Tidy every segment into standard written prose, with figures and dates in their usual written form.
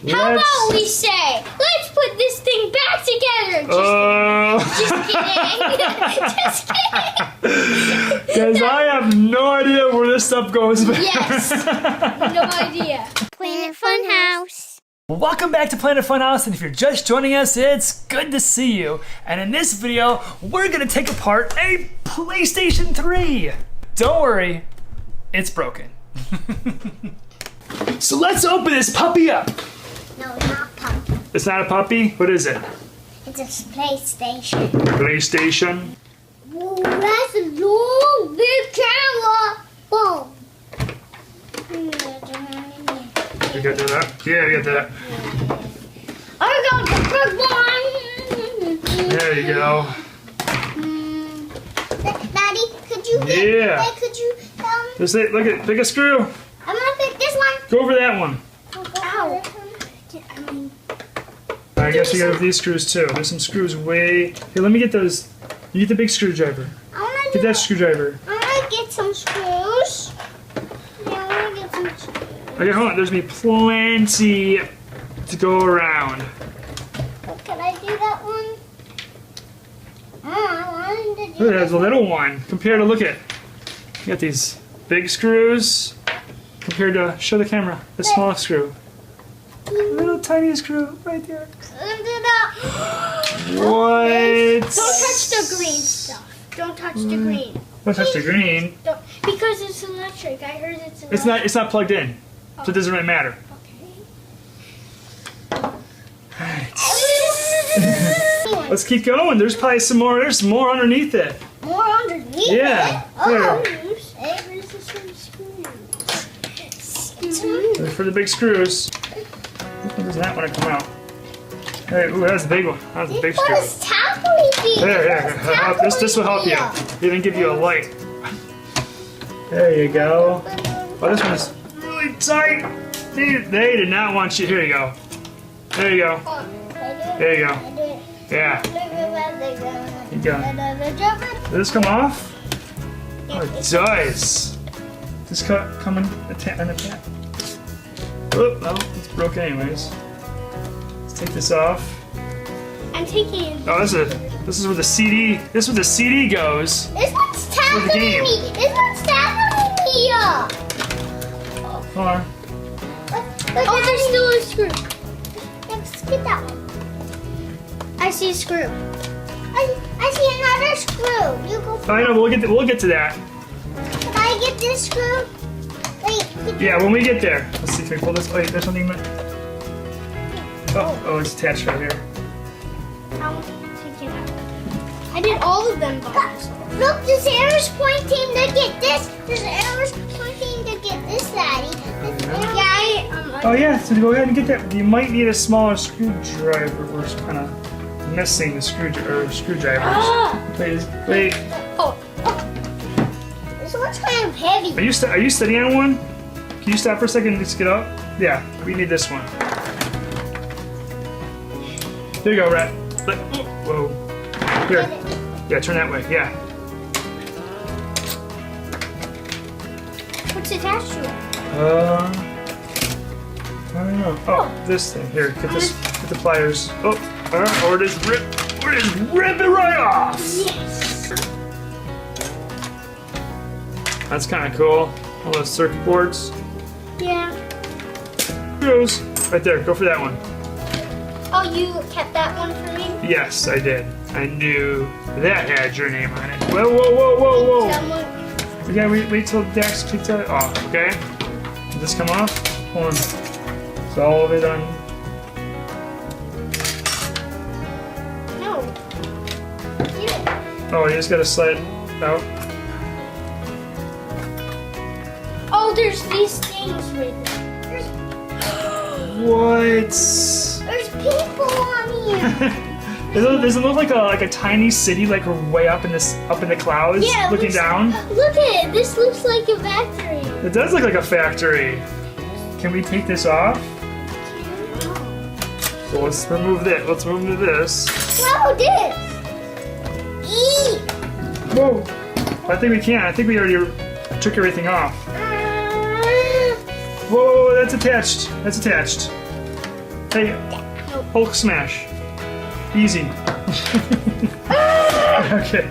How about we say, let's put this thing back together? Just kidding. Just kidding. Because I have no idea where this stuff goes. Yes. No idea. Planet Funhouse. Welcome back to Planet Funhouse, and if you're just joining us, it's good to see you. And in this video, we're gonna take apart a PlayStation 3. Don't worry, it's broken. So let's open this puppy up. No, not puppy. It's not a puppy? What is it? It's a PlayStation. PlayStation. Whoa, that's a long, big camera. Boom. You got that? Yeah, you got that. I got the big one. There you go. Daddy, could you Yeah. could you Just look at, pick a screw. I'm gonna pick this one. Go over that one. Ow. I guess you got these screws too. There's some screws way. Here, let me get those. You get the big screwdriver. Get that screwdriver. I wanna get some screws. Yeah, I wanna get some screws. Okay, hold on. There's gonna be plenty to go around. Oh, can I do that one? I wanted to do Look, there's a little one. Compared to, look at. You got these big screws. Compared to, show the camera, the small screw. Little tiny screw right there. What? Don't touch the green stuff. Don't touch the green. Don't touch the green. Don't, because it's electric. I heard it's electric. It's not plugged in, so it doesn't really matter. Okay. Let's keep going. There's probably some more. There's more underneath it. More underneath Yeah. it? Oh, There. there's some screws. Look for the big screws. Which one does that want to come out? Hey, ooh, that's the big one. That's the big screw. What's tackling? There. This will help you. Even give you a light. There you go. Oh, this one's really tight. They did not want you. Here you go. There you go. There you go. Yeah. There you go. Does this come off? Oh, it does. This come in the tap. Oh, no, it's broken anyways. Let's take this off. I'm taking. Oh, this is where the CD. This is where the CD goes. This one's For the tackling game. me. This one's tackling me. Hold on. Oh, there's still a screw. Let's get that one. I see a screw. I see another screw. You go. I know, but we'll get to that. Can I get this screw? Wait. Yeah, when we get there. Let's see if we pull this. Wait, there's something. Oh, it's attached right here. I'll take it out. I did all of them by myself. Look, there's arrows pointing to get this. There's arrows pointing to get this, Daddy. Oh yeah, so go ahead and get that. You might need a smaller screwdriver. We're kind of missing the screwdrivers. Wait. Oh. This one's kind of heavy. Are you sitting on one? Can you stop for a second and just get up? Yeah, we need this one. There you go, Rat. Whoa. Here. Yeah, turn that way. Yeah. What's attached to it? I don't know. Oh, this thing. Here, get the pliers. Oh, or just rip it right off. Yes. That's kind of cool. All those circuit boards. Yeah. Goes right there. Go for that one. Oh, you kept that one for me? Yes, I did. I knew that had your name on it. Whoa. We gotta wait till Dax kicks it off, okay? Did this come off? Hold on. It's all of it on. No. Give it. Oh, you just gotta slide it out. Oh, there's these things right there. What? There's people on here. Does it look like a tiny city, like we're way up in the clouds, Yeah, looking down? Look at it. This looks like a factory. It does look like a factory. Can we take this off? So let's remove this. Let's remove this. No, this. Eee. Whoa! I think we can. I think we already took everything off. Whoa! That's attached. That's attached. Hey, Hulk smash. Easy. Okay.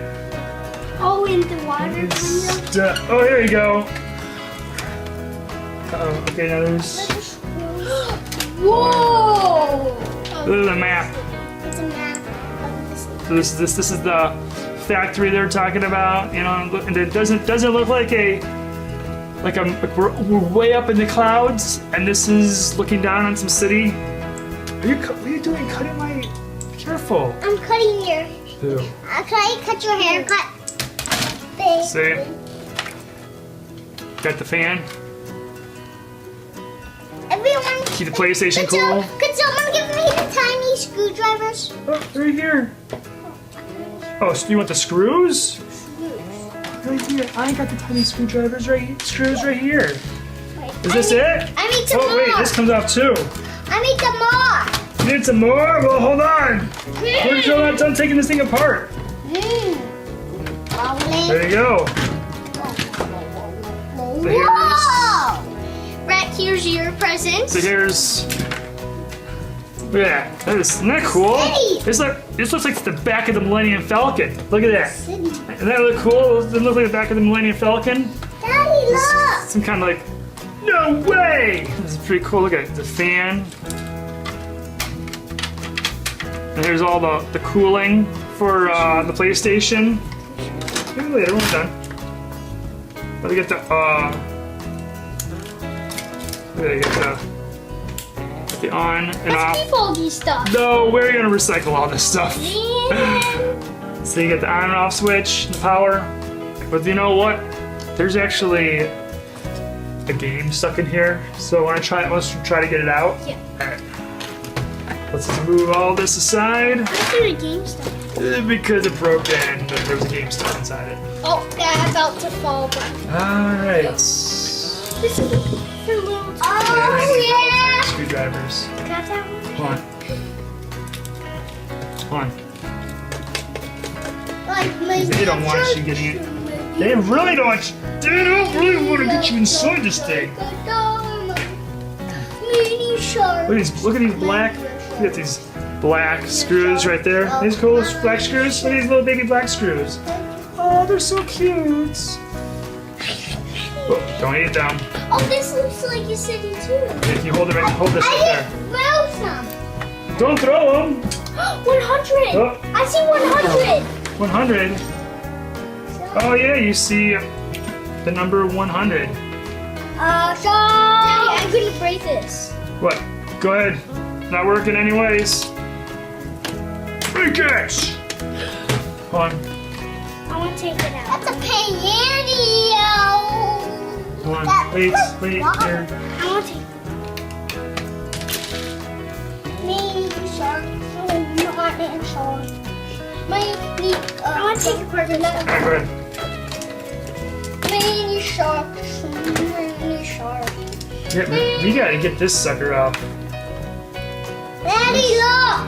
Oh, in the water. Oh, here you go. Uh-oh. Okay, now there's. Whoa! This is a map. It's a map of this. So this is the factory they're talking about. You know, and it doesn't look like we're way up in the clouds, and this is looking down on some city. What are you doing? Cutting my. Be careful. I'm cutting your. Ew. Can I cut your haircut? See? Got the fan. Everyone. Keep the PlayStation cool. Could someone give me the tiny screwdrivers? Oh, right here. Oh, so you want the screws? Right here. I got the tiny screwdrivers screws right here. Is this it? I need some more. Oh wait, this comes off too. I need some more. You need some more? Well, hold on. We're still not done taking this thing apart. There you go. So Whoa! Brett, here's your present. So here's. Look at that. Isn't that cool? City. This looks like the back of the Millennium Falcon. Look at that. City. Doesn't that look cool? Doesn't it look like the back of the Millennium Falcon? Daddy, look. Some kind of like. No way! This is pretty cool. Look at it. The fan. And here's all the cooling for the PlayStation. Maybe later when we're done. But we get the the on and off. Let's keep all these stuff. No, we're gonna recycle all this stuff. Yeah. So you get the on and off switch, the power. But you know what? There's actually a game stuck in here. So let's try to get it out. Yeah. Alright. Let's just move all this aside. Why is there a game stuff? Because it broke and there was a game stuck inside it. Oh, that's about to fall back. Alright. This is for little. Yeah, screwdrivers. Can I have that one? Come on. Like my They don't want you getting it. They really don't want you. They don't really want to get you inside this thing. Mini shark. Look at these black. Look at these black screws right there. These cool black screws. Look at these little baby black screws. Oh, they're so cute. Oh, don't eat them. Oh, this looks like a city too. If you hold it right, hold this right there. Throw some. Don't throw them. 100. Oh. I see 100. 100. Oh yeah, you see the number 100. Daddy, I couldn't break this. What? Go ahead. Not working anyways. Break it! Come on. I want to take it out. That's a piano. Come on. Wait, here. I want to take it. Mini shark. Mini shark. I want to take apart the Alright, go ahead. Mini shark. Mini shark. Yeah, we gotta get this sucker out. Daddy, look!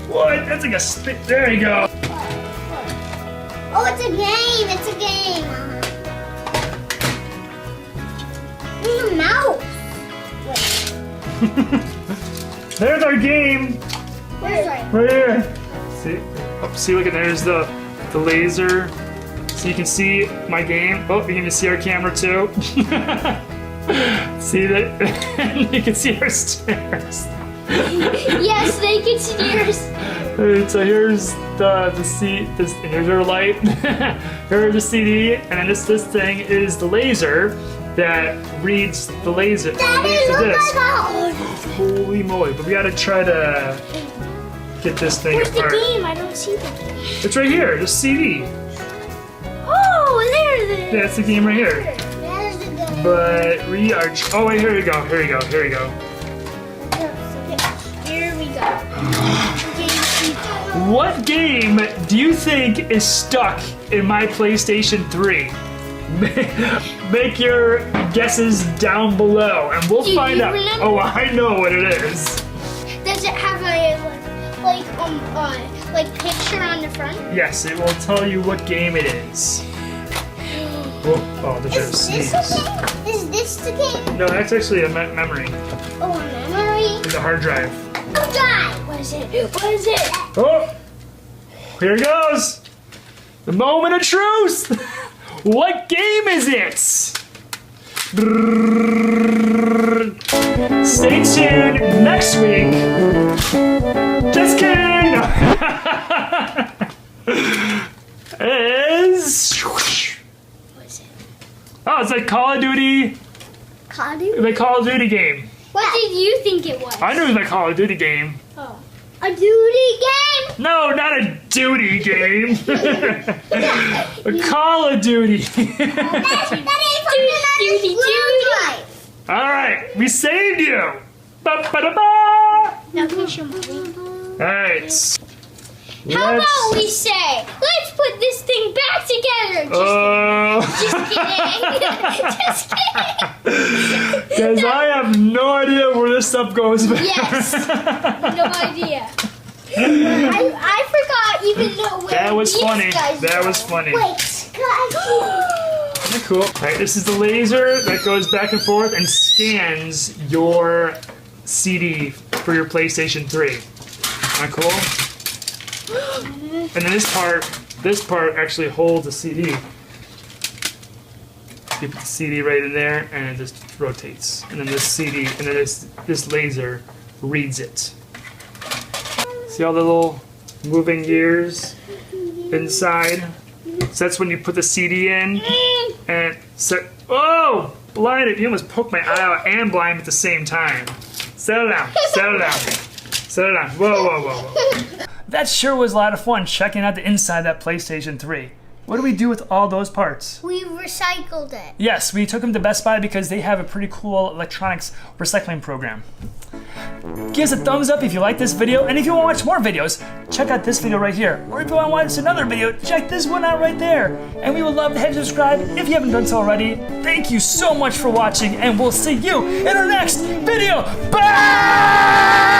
What? That's like a spit. There you go. Oh, it's a game. It's a game. There's a mouse. There's our game. Where's it? Right here. See? Oh, see, look at there's the laser. So you can see my game. Oh, you can even see our camera too. See that? You can see our stairs. Yes, they can see yours. So here's the seat. And here's our light. Here's the CD, and then this thing is the laser that reads the laser. Daddy, Reads the look disc. like Holy moly! But we gotta try to get this thing Where's the apart. game? I don't see the game. It's right here. The CD. Oh, there it is. Yeah, it's the game right here. There's the game. But we are. Oh wait, here we go. Here we go. Here we go. Here we go. What game do you think is stuck in my PlayStation 3? Make your guesses down below, and we'll Do find you out. remember? Oh, I know what it is. Does it have a like picture on the front? Yes, it will tell you what game it is. Oh, there's a Is this sneeze. the game? Is this the game? No, that's actually a memory. Oh, a memory. is a hard drive. What is it? What is it? Oh, here it goes. The moment of truth. What game is it? Stay tuned next week. Just kidding. Is What is it? oh, it's like Call of Duty. Call of Duty? The Call of Duty game. What did you think it was? I knew it was a Call of Duty game. Oh. A duty game? No, not a duty game. A Call of Duty. All right, we saved you. Ba-ba-da-ba. Now can you show me? All right. How about we say, let's put this thing back together? Just kidding. Just kidding. Because I have no idea where this stuff goes back. Yes. No idea. I forgot even know where That was these funny. guys That go. was funny. Wait, guys. Isn't that cool? All right, this is the laser that goes back and forth and scans your CD for your PlayStation 3. Isn't that cool? And then this part actually holds the CD. You put the CD right in there, and it just rotates. And then this CD, and then this laser reads it. See all the little moving gears inside? So that's when you put the CD in, and set. Oh, blinded! You almost poked my eye out and blind at the same time. Settle down. Settle down. Settle down. Whoa, whoa, whoa, whoa. That sure was a lot of fun checking out the inside of that PlayStation 3. What do we do with all those parts? We recycled it. Yes, we took them to Best Buy because they have a pretty cool electronics recycling program. Give us a thumbs up if you like this video, and if you want to watch more videos, check out this video right here. Or if you want to watch another video, check this one out right there. And we would love to have you subscribe if you haven't done so already. Thank you so much for watching, and we'll see you in our next video. Bye!